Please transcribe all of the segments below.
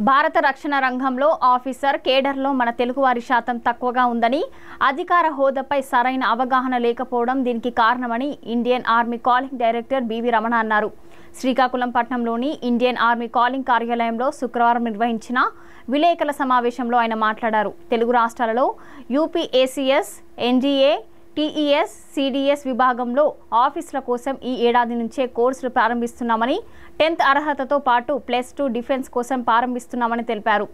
భారత రక్షణ రంగంలో ఆఫీసర్ కేడర్లో మన తెలుగువారి శాతం తక్కువగా ఉందని, అధికార హోదాపై సరైన అవగాహన లేకపోవడం దీనికి కారణమని Indian army calling director BV Ramana అన్నారు. శ్రీకాకుళం పట్టణంలోని ఇండియన్ ఆర్మీ కాలింగ్ కార్యాలయంలో శుక్రవారం నిర్వహించిన విలేకరుల సమావేశంలో ఆయన మాట్లాడారు. తెలుగు రాష్ట్రాలలో యూపీఏసీఎస్, ఎన్డీఏ, టీఈఎస్, సిడిఎస్ విభాగంలో ఆఫీసుల కోసం ఈ ఏడాది నుంచే కోర్సులు ప్రారంభిస్తున్నామని, 10th అర్హతతో పాటు +2 డిఫెన్స్ కోసం ప్రారంభిస్తున్నామని తెలిపారు.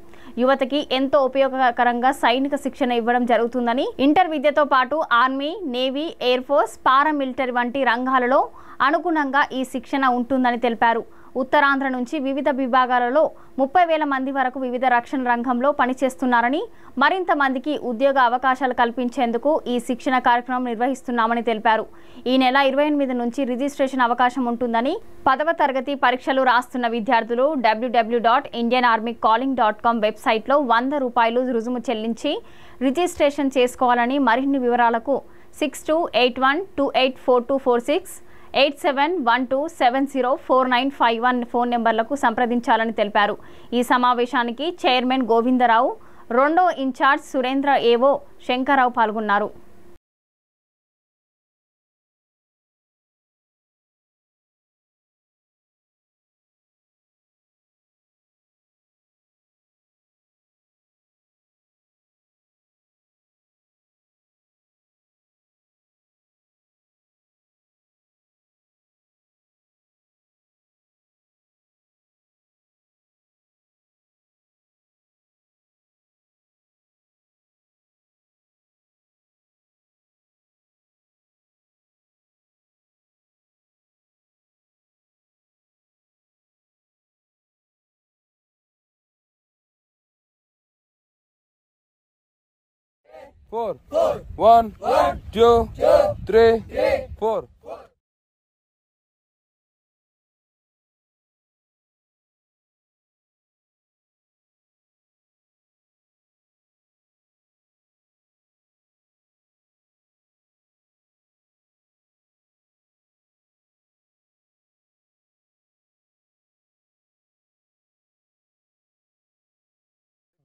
యువతకి ఎంతో ఉపయోగకరంగా సైనిక శిక్షణ ఇవ్వడం జరుగుతుందని, ఇంటర్ విద్యతో పాటు army, navy, air force, paramilitary వంటి రంగాలలో అనుగుణంగా ఈ శిక్షణ ఉంటుందని తెలిపారు. ఉత్తరాంధ్ర నుంచి వివిధ విభాగాలలో 30,000 మంది వరకు వివిధ రక్షణ రంగంలో పనిచేస్తున్నారని, మరింత మందికి ఉద్యోగ అవకాశాలు కల్పించేందుకు ఈ శిక్షణ కార్యక్రమం నిర్వహిస్తున్నామని తెలిపారు. ఈ నెల 28 నుంచి రిజిస్ట్రేషన్ అవకాశం ఉంటుందని, 10వ తరగతి పరీక్షలు రాస్తున్న విద్యార్థులు www.indianarmycalling.com వెబ్సైట్లో ₹100 రుసుము చెల్లించి రిజిస్ట్రేషన్ చేసుకోవాలని, మరిన్ని వివరాలకు 6281284246 8712704951 ఫోన్ నెంబర్లకు సంప్రదించాలని తెలిపారు. ఈ సమావేశానికి చైర్మన్ గోవిందరావు, రెండో ఇన్ఛార్జ్ సురేంద్ర, ఏవో శంకర్రావు పాల్గొన్నారు. Four, 1, 2, 3, 4.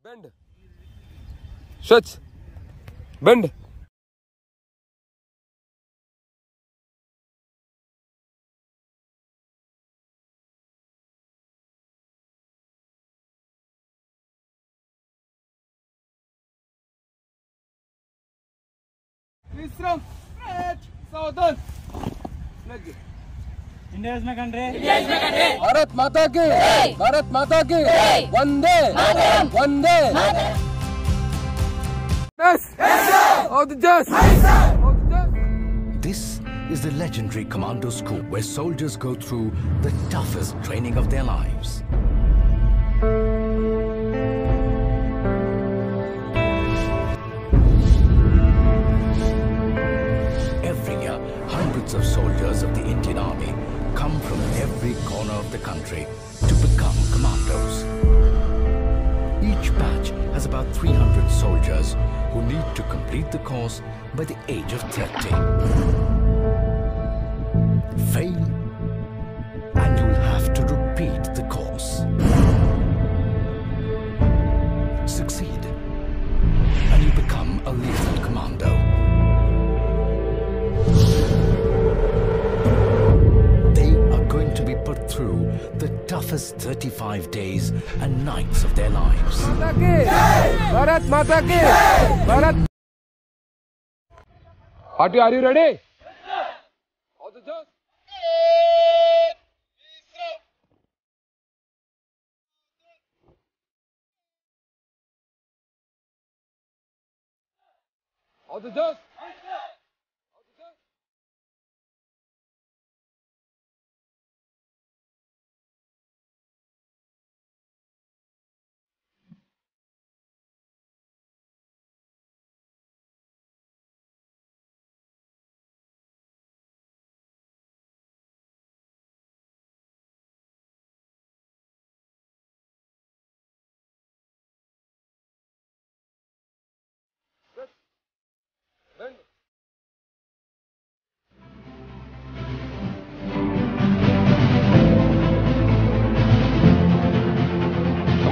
Bend. Stretch. Bend. Visram. Stretch. Southern. India में कंट्री भारत माता की, भारत माता की, वंदे वंदे। This is the legendary Commando School where soldiers go through the toughest training of their lives. Every year, hundreds of soldiers of the Indian Army come from every corner of the country to become commandos. Each batch has about 300 soldiers who need to complete the course by the age of 30. Fail and you'll have to repeat the course. Succeed and you become a lethal commando. They are going to be put through the toughest 35 days and nights of their lives. Bharat Mata ki, Bharat. Party, are you ready? All the just. All the just.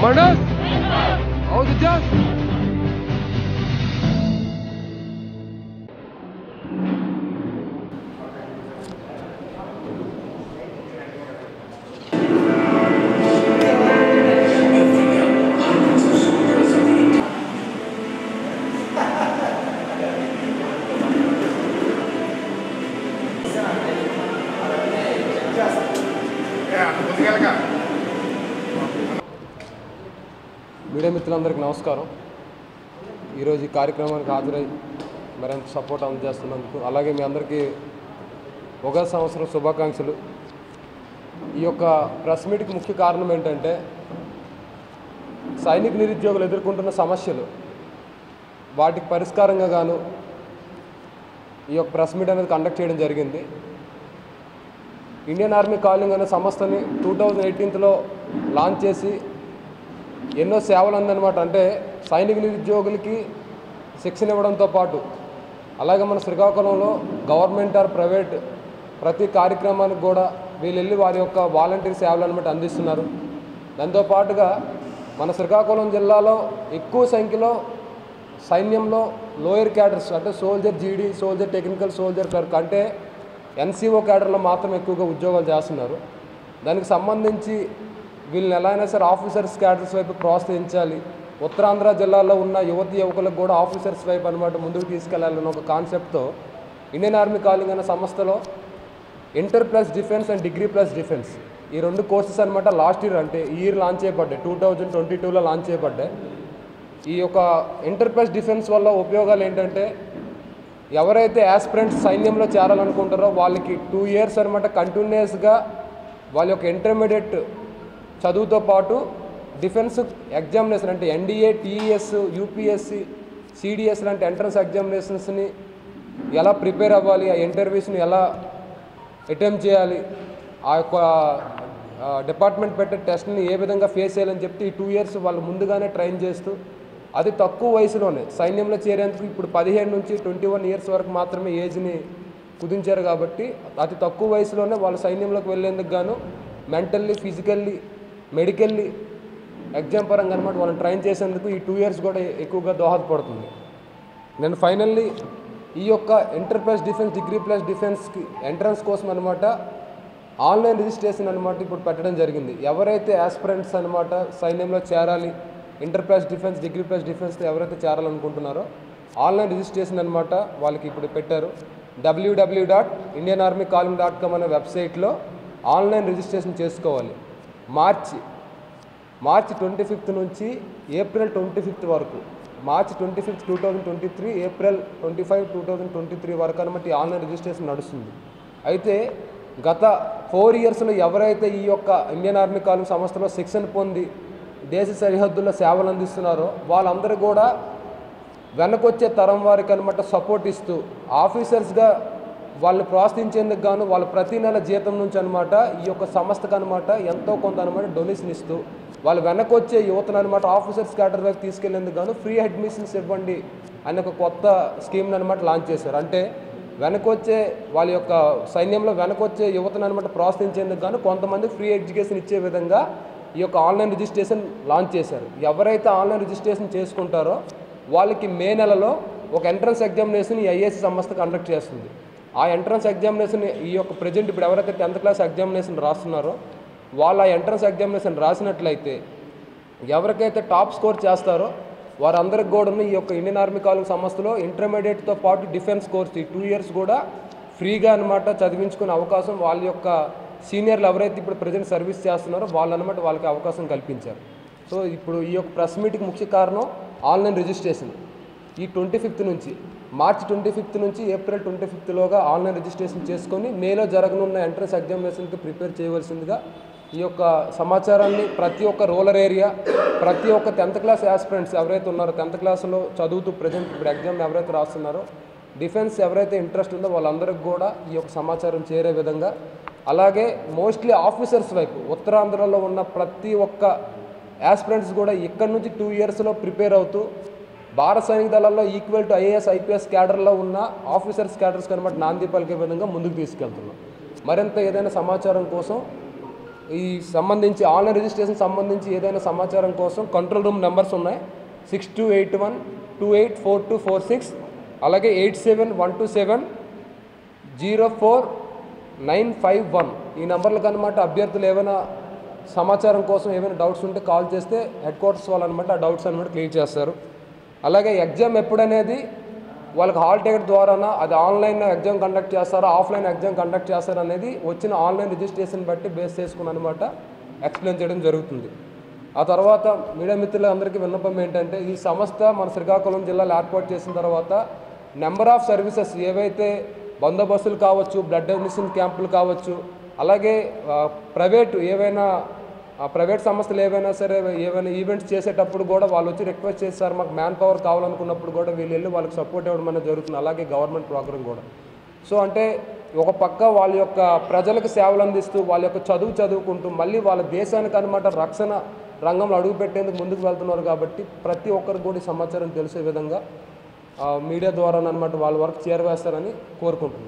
Commanders, all the just. Media మిత్రులందరికీ నమస్కారం. ఈరోజు ఈ కార్యక్రమానికి హాజరై మరింత support అందజేస్తున్నందుకు, అలాగే మీ అందరికీ ఉగాది సంవత్సరం శుభాకాంక్షలు. ఈ యొక్క ప్రెస్ మీట్కి ముఖ్య కారణం ఏంటంటే సైనిక నిరుద్యోగులు ఎదుర్కొంటున్న సమస్యలు, వాటికి పరిష్కారంగా గాను ఈ యొక్క ప్రెస్ మీట్ అనేది కండక్ట్ చేయడం జరిగింది. ఇండియన్ ఆర్మీ కాలింగ్ అనే సంస్థని 2018లో లాంచ్ చేసి ఎన్నో సేవలు అందనమాట. అంటే సైనిక నిరుద్యోగులకి శిక్షణ ఇవ్వడంతో పాటు, అలాగే మన శ్రీకాకుళంలో గవర్నమెంట్ ఆర్ ప్రైవేట్ ప్రతి కార్యక్రమానికి కూడా వీళ్ళు వెళ్ళి వారి యొక్క వాలంటీర్ సేవలు అనమాట అందిస్తున్నారు. దాంతోపాటుగా మన శ్రీకాకుళం జిల్లాలో ఎక్కువ సంఖ్యలో సైన్యంలో లోయర్ క్యాడర్స్, అంటే సోల్జర్ జీడీ, సోల్జర్ టెక్నికల్, సోల్జర్ క్లర్క్, అంటే ఎన్సీఓ క్యాడర్లో మాత్రం ఎక్కువగా ఉద్యోగాలు చేస్తున్నారు. దానికి సంబంధించి వీళ్ళని ఎలా అయినా సరే ఆఫీసర్స్ క్యాడర్స్ వైపు ప్రోత్సహించాలి. ఉత్తరాంధ్ర జిల్లాలో ఉన్న యువకులకు కూడా ఆఫీసర్స్ వైపు అనమాట ముందుకు తీసుకెళ్లాలన్న ఒక కాన్సెప్ట్తో ఇండియన్ ఆర్మీ కాలింగ్ అనే సంస్థలో inter plus defence and degree plus defence ఈ 2 కోర్సెస్ అనమాట లాస్ట్ ఇయర్, అంటే ఈ ఇయర్ లాంచ్ చేయబడ్డాయి. 2022లో లాంచ్ చేయబడ్డాయి. ఈ యొక్క ఇంటర్ ప్లస్ డిఫెన్స్ వల్ల ఉపయోగాలు ఏంటంటే, ఎవరైతే యాస్పిరెంట్స్ సైన్యంలో చేరాలనుకుంటారో వాళ్ళకి 2 ఇయర్స్ అనమాట కంటిన్యూస్గా వాళ్ళ యొక్క ఇంటర్మీడియట్ చదువుతో పాటు డిఫెన్స్ ఎగ్జామినేషన్, అంటే ఎన్డీఏ, టీఈఎస్, యూపీఎస్సి, సిడిఎస్ లాంటి ఎంట్రన్స్ ఎగ్జామినేషన్స్ని ఎలా ప్రిపేర్ అవ్వాలి, ఆ ఇంటర్వ్యూస్ని ఎలా అటెంప్ట్ చేయాలి, ఆ యొక్క డిపార్ట్మెంట్ పెట్టే టెస్ట్ని ఏ విధంగా ఫేస్ చేయాలని చెప్పి ఈ 2 ఇయర్స్ వాళ్ళు ముందుగానే ట్రైన్ చేస్తూ, అది తక్కువ వయసులోనే సైన్యంలో చేరేందుకు ఇప్పుడు 15 నుంచి 21 ఇయర్స్ వరకు మాత్రమే ఏజ్ని కుదించారు. కాబట్టి అతి తక్కువ వయసులోనే వాళ్ళు సైన్యంలోకి వెళ్ళేందుకు గాను మెంటల్లీ, ఫిజికల్లీ, మెడికల్లీ, ఎగ్జామ్ పరంగా అనమాట వాళ్ళని ట్రైన్ చేసేందుకు ఈ 2 ఇయర్స్ కూడా ఎక్కువగా దోహదపడుతుంది. నేను ఫైనల్లీ ఈ యొక్క inter plus defence, degree plus డిఫెన్స్కి ఎంట్రన్స్ కోసం అనమాట ఆన్లైన్ రిజిస్ట్రేషన్ అనమాట ఇప్పుడు పెట్టడం జరిగింది. ఎవరైతే యాస్పిరెంట్స్ అనమాట సైన్యంలో చేరాలి, inter plus defence, degree plus డిఫెన్స్తో ఎవరైతే చేరాలనుకుంటున్నారో ఆన్లైన్ రిజిస్ట్రేషన్ అనమాట వాళ్ళకి ఇప్పుడు పెట్టారు. www.indianarmycalling.com అనే వెబ్సైట్లో ఆన్లైన్ రిజిస్ట్రేషన్ చేసుకోవాలి. మార్చి 25 నుంచి ఏప్రిల్ 25 వరకు, మార్చి 25, 2023, ఏప్రిల్ 25, 2023 వరకు అనమాట ఈ ఆన్లైన్ రిజిస్ట్రేషన్ నడుస్తుంది. అయితే గత 4 ఇయర్స్లో ఎవరైతే ఈ యొక్క ఇండియన్ ఆర్మీ కాలింగ్ సంస్థలో శిక్షణ పొంది దేశ సరిహద్దుల్లో సేవలు అందిస్తున్నారో వాళ్ళందరూ కూడా వెనకొచ్చే తరం వారికి అనమాట సపోర్ట్ ఇస్తూ, ఆఫీసర్స్గా వాళ్ళని ప్రోత్సహించేందుకు గాను వాళ్ళ ప్రతి నెల జీతం నుంచి అనమాట ఈ యొక్క సంస్థకు అనమాట ఎంతో కొంత అనమాట డొనేషన్ ఇస్తూ, వాళ్ళు వెనకొచ్చే యువతను అనమాట ఆఫీసర్స్ క్యాడర్ వైపు తీసుకెళ్లేందుకు గాను ఫ్రీ అడ్మిషన్స్ ఇవ్వండి అనే ఒక కొత్త స్కీమ్ని అనమాట లాంచ్ చేశారు. అంటే వెనకొచ్చే వాళ్ళ యొక్క సైన్యంలో వెనకొచ్చే యువతను అనమాట ప్రోత్సహించేందుకు గాను కొంతమంది ఫ్రీ ఎడ్యుకేషన్ ఇచ్చే విధంగా ఈ యొక్క ఆన్లైన్ రిజిస్ట్రేషన్ లాంచ్ చేశారు. ఎవరైతే ఆన్లైన్ రిజిస్ట్రేషన్ చేసుకుంటారో వాళ్ళకి మే నెలలో ఒక ఎంట్రన్స్ ఎగ్జామినేషన్ ఈ ఐఏఎస్ సంస్థ కండక్ట్ చేస్తుంది. ఆ ఎంట్రన్స్ ఎగ్జామినేషన్ ఈ యొక్క ప్రజెంట్ ఇప్పుడు ఎవరైతే 10th క్లాస్ ఎగ్జామినేషన్ రాస్తున్నారో వాళ్ళు ఆ ఎంట్రన్స్ ఎగ్జామినేషన్ రాసినట్లయితే ఎవరికైతే టాప్ స్కోర్ చేస్తారో వారందరికి కూడా ఈ యొక్క ఇండియన్ ఆర్మీ కాలింగ్ సంస్థలో ఇంటర్మీడియట్తో పాటు డిఫెన్స్ కోర్స్ ఈ 2 ఇయర్స్ కూడా ఫ్రీగా అనమాట చదివించుకునే అవకాశం వాళ్ళ యొక్క సీనియర్లు ఎవరైతే ఇప్పుడు ప్రజెంట్ సర్వీస్ చేస్తున్నారో వాళ్ళు అనమాట వాళ్ళకి అవకాశం కల్పించారు. సో ఇప్పుడు ఈ యొక్క ప్రెస్ మీట్కి ముఖ్య కారణం ఆన్లైన్ రిజిస్ట్రేషన్. ఈ 25 నుంచి మార్చి 25 నుంచి ఏప్రిల్ 25లోగా ఆన్లైన్ రిజిస్ట్రేషన్ చేసుకొని మేలో జరగనున్న ఎంట్రన్స్ ఎగ్జామినేషన్కి ప్రిపేర్ చేయవలసిందిగా ఈ యొక్క సమాచారాన్ని ప్రతి ఒక్క రూరల్ ఏరియా, ప్రతి ఒక్క 10th క్లాస్ యాస్పిరెంట్స్ ఎవరైతే ఉన్నారో 10th క్లాస్లో చదువుతూ ప్రజెంట్ ఇప్పుడు ఎగ్జామ్ ఎవరైతే రాస్తున్నారో డిఫెన్స్ ఎవరైతే ఇంట్రెస్ట్ ఉందో వాళ్ళందరికీ కూడా ఈ యొక్క సమాచారం చేరే విధంగా, అలాగే మోస్ట్లీ ఆఫీసర్స్ వైపు ఉత్తరాంధ్రలో ఉన్న ప్రతి ఒక్క యాస్పిరెంట్స్ కూడా ఇక్కడ నుంచి 2 ఇయర్స్లో ప్రిపేర్ అవుతూ భారత సైనిక దళాల్లో ఈక్వల్ టు ఐఏఎస్, ఐపీఎస్ క్యాడర్లో ఉన్న ఆఫీసర్స్ క్యాడర్స్ కనమాట నాంది పలికే విధంగా ముందుకు తీసుకెళ్తున్నాం. మరింత ఏదైనా సమాచారం కోసం ఈ సంబంధించి ఆన్లైన్ రిజిస్ట్రేషన్ సంబంధించి ఏదైనా సమాచారం కోసం కంట్రోల్ రూమ్ నెంబర్స్ ఉన్నాయి 6281284246 అలాగే 8712704951 ఈ నెంబర్లకు అనమాట అభ్యర్థులు ఏమైనా సమాచారం కోసం ఏమైనా డౌట్స్ ఉంటే కాల్ చేస్తే హెడ్ క్వార్టర్స్ వాళ్ళు అనమాట ఆ డౌట్స్ అనమాట క్లియర్ చేస్తారు. అలాగే ఎగ్జామ్ ఎప్పుడనేది వాళ్ళకి హాల్ టికెట్ ద్వారానా అది ఆన్లైన్ ఎగ్జామ్ కండక్ట్ చేస్తారా ఆఫ్లైన్ ఎగ్జామ్ కండక్ట్ చేస్తారా అనేది వచ్చిన ఆన్లైన్ రిజిస్ట్రేషన్ బట్టి బేస్ చేసుకుని అనమాట ఎక్స్ప్లెయిన్ చేయడం జరుగుతుంది. ఆ తర్వాత మీడియా మిత్రులందరికీ విన్నపం ఏంటంటే ఈ సంస్థ మన శ్రీకాకుళం జిల్లాలో ఏర్పాటు చేసిన తర్వాత నెంబర్ ఆఫ్ సర్వీసెస్ ఏవైతే బందోబస్తులు కావచ్చు బ్లడ్ డొనేషన్ క్యాంపులు కావచ్చు అలాగే ప్రైవేట్ సంస్థలు ఏవైనా సరే ఏవైనా ఈవెంట్స్ చేసేటప్పుడు కూడా వాళ్ళు వచ్చి రిక్వెస్ట్ చేస్తారు మాకు మ్యాన్ పవర్ కావాలనుకున్నప్పుడు కూడా వీళ్ళు వెళ్ళి వాళ్ళకి సపోర్ట్ ఇవ్వడం అనేది జరుగుతుంది. అలాగే గవర్నమెంట్ ప్రోగ్రామ్ కూడా సో అంటే ఒక పక్క వాళ్ళ యొక్క ప్రజలకు సేవలు అందిస్తూ వాళ్ళ యొక్క చదువుకుంటూ మళ్ళీ వాళ్ళ దేశానికి అనమాట రక్షణ రంగంలో అడుగుపెట్టేందుకు ముందుకు వెళ్తున్నారు. కాబట్టి ప్రతి ఒక్కరికి కూడా సమాచారం తెలిసే విధంగా మీడియా ద్వారా అనమాట వాళ్ళ వరకు చేరవేస్తారని కోరుకుంటున్నాను.